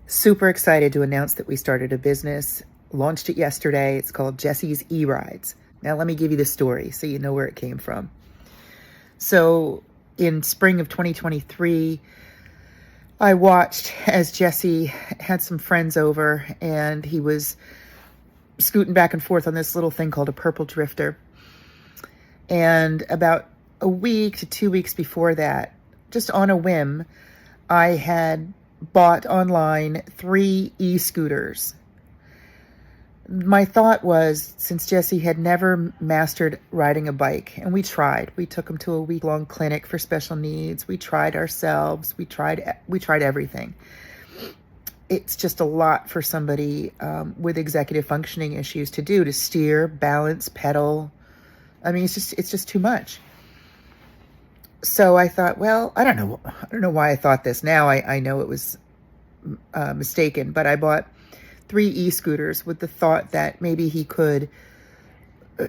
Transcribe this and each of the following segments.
Super excited to announce that we started a business, launched it yesterday. It's called Jesse's E-Rides. Now, let me give you the story so you know where it came from. So, in spring of 2023, I watched as Jesse had some friends over and he was scooting back and forth on this little thing called a purple drifter. And about a week to 2 weeks before that, just on a whim, I had bought online 3 e-scooters. My thought was, since Jesse had never mastered riding a bike, and we took him to a week-long clinic for special needs. We tried ourselves. We tried everything. It's just a lot for somebody with executive functioning issues to do, to steer, balance, pedal. I mean, it's just too much. So I thought, well, I don't know why I thought this. Now I know it was mistaken, but I bought 3 e-scooters with the thought that maybe he could,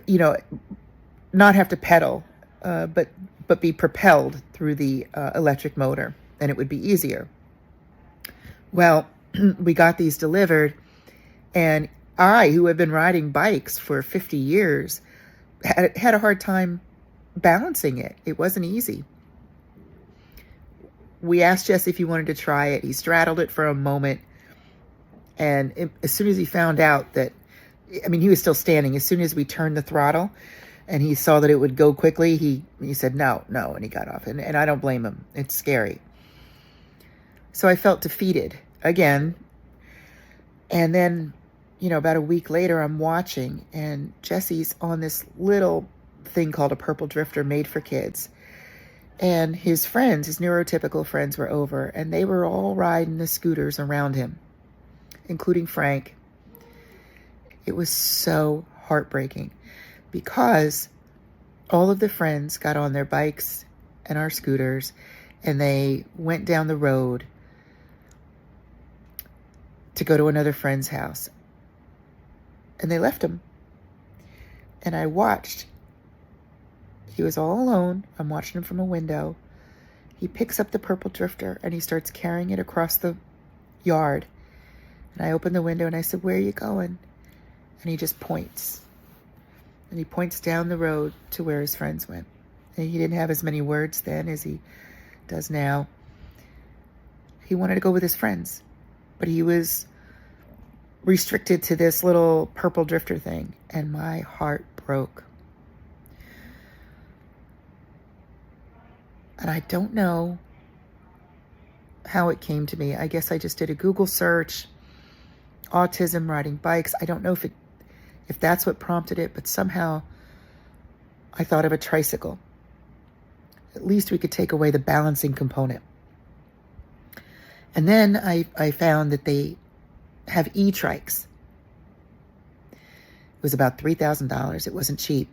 not have to pedal, but be propelled through the electric motor, and it would be easier. Well, we got these delivered, and I, who have been riding bikes for 50 years, had a hard time balancing it. It wasn't easy. We asked Jesse if he wanted to try it. He straddled it for a moment. And as soon as he found out that, he was still standing. As soon as we turned the throttle and he saw that it would go quickly, he said, no, and he got off. And I don't blame him. It's scary. So I felt defeated again. And then, about a week later, I'm watching, and Jesse's on this little thing called a purple drifter made for kids. And his friends, his neurotypical friends, were over, and they were all riding the scooters around him, including Frank. It was so heartbreaking because all of the friends got on their bikes and our scooters, and they went down the road to go to another friend's house. And they left him. And I watched. He was all alone. I'm watching him from a window. He picks up the purple drifter and he starts carrying it across the yard. And I open the window and I said, "Where are you going?" And he just points. And he points down the road to where his friends went. And he didn't have as many words then as he does now. He wanted to go with his friends, but he was restricted to this little purple drifter thing, and my heart broke. And I don't know how it came to me. I guess I just did a Google search, autism, riding bikes. I don't know if that's what prompted it, but somehow I thought of a tricycle. At least we could take away the balancing component. And then I found that they have e-trikes. It was about $3,000. It wasn't cheap,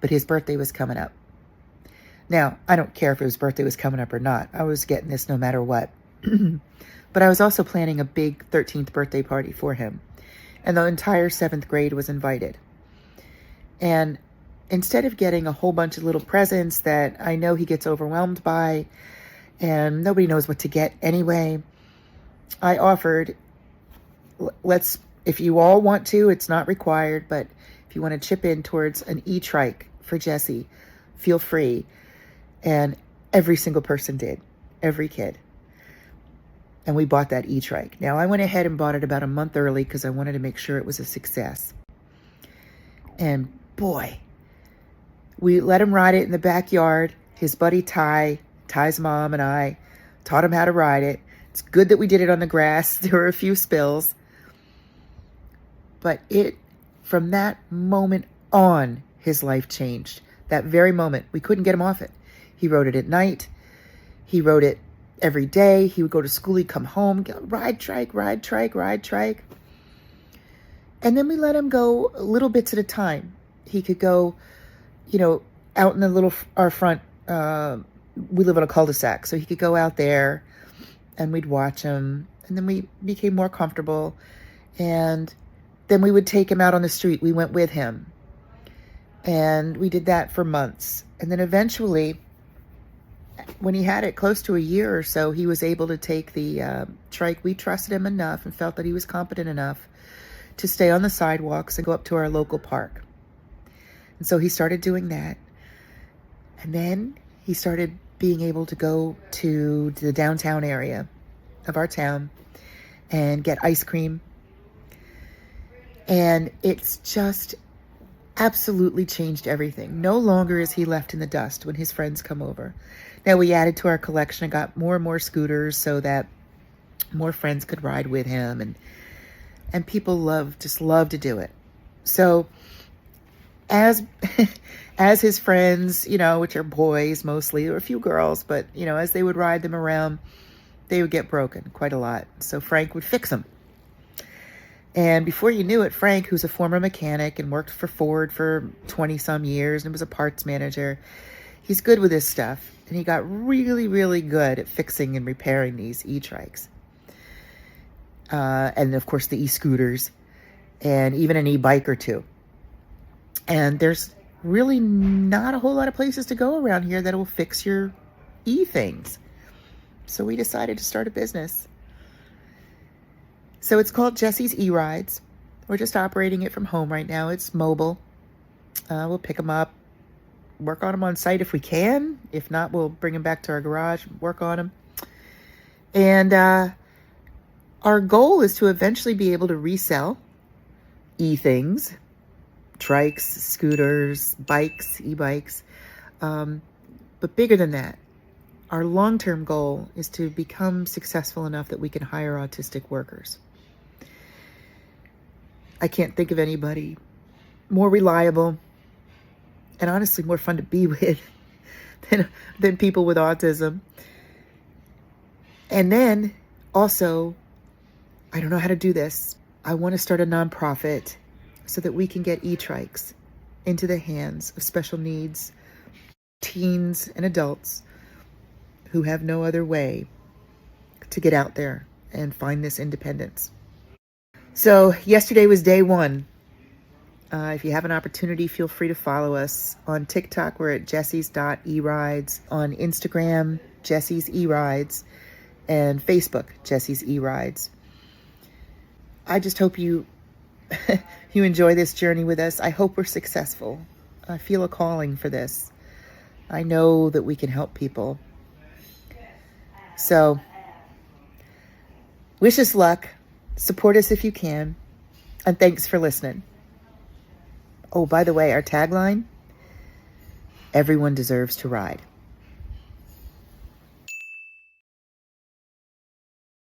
but his birthday was coming up. Now, I don't care if his birthday was coming up or not. I was getting this no matter what. But I was also planning a big 13th birthday party for him. And the entire 7th grade was invited. And instead of getting a whole bunch of little presents that I know he gets overwhelmed by, and nobody knows what to get anyway, I offered, if you all want to, it's not required, but if you want to chip in towards an e-trike for Jesse, feel free. And every single person did, every kid. And we bought that e-trike. Now, I went ahead and bought it about a month early because I wanted to make sure it was a success. And boy, we let him ride it in the backyard. His buddy Ty's mom, and I taught him how to ride it. It's good that we did it on the grass. There were a few spills. But from that moment on, his life changed. That very moment, we couldn't get him off it. He rode it at night. He rode it every day. He would go to school. He'd come home, ride trike. And then we let him go little bits at a time. He could go, out in our front, we live on a cul-de-sac, so he could go out there and we'd watch him. And then we became more comfortable. And then we would take him out on the street. We went with him. And we did that for months. And then eventually when he had it close to a year or so, he was able to take the trike. We trusted him enough and felt that he was competent enough to stay on the sidewalks and go up to our local park. And so he started doing that. And then he started being able to go to the downtown area of our town and get ice cream. And it's just absolutely changed everything. No longer is he left in the dust when his friends come over. Now, we added to our collection and got more and more scooters so that more friends could ride with him, and people just love to do it. So as as his friends, which are boys mostly, or a few girls, but as they would ride them around, they would get broken quite a lot. So Frank would fix them. And before you knew it, Frank, who's a former mechanic and worked for Ford for 20 some years and was a parts manager, he's good with this stuff. And he got really, really good at fixing and repairing these e-trikes. And of course the e-scooters and even an e-bike or two. And there's really not a whole lot of places to go around here that will fix your e-things. So we decided to start a business. So it's called Jesse's E-Rides. We're just operating it from home right now. It's mobile. We'll pick them up, work on them on site if we can. If not, we'll bring them back to our garage, work on them. And our goal is to eventually be able to resell e-things, trikes, scooters, bikes, e-bikes. But bigger than that, our long-term goal is to become successful enough that we can hire autistic workers. I can't think of anybody more reliable and honestly more fun to be with than people with autism. And then also, I don't know how to do this. I want to start a nonprofit so that we can get e-trikes into the hands of special needs teens and adults who have no other way to get out there and find this independence. So yesterday was day one. If you have an opportunity, feel free to follow us. On TikTok, we're at jessies.erides. On Instagram, Jesse's E-Rides. And Facebook, Jesse's E-Rides. I just hope you you enjoy this journey with us. I hope we're successful. I feel a calling for this. I know that we can help people. So, wish us luck. Support us if you can. And thanks for listening. Oh, by the way, our tagline, everyone deserves to ride.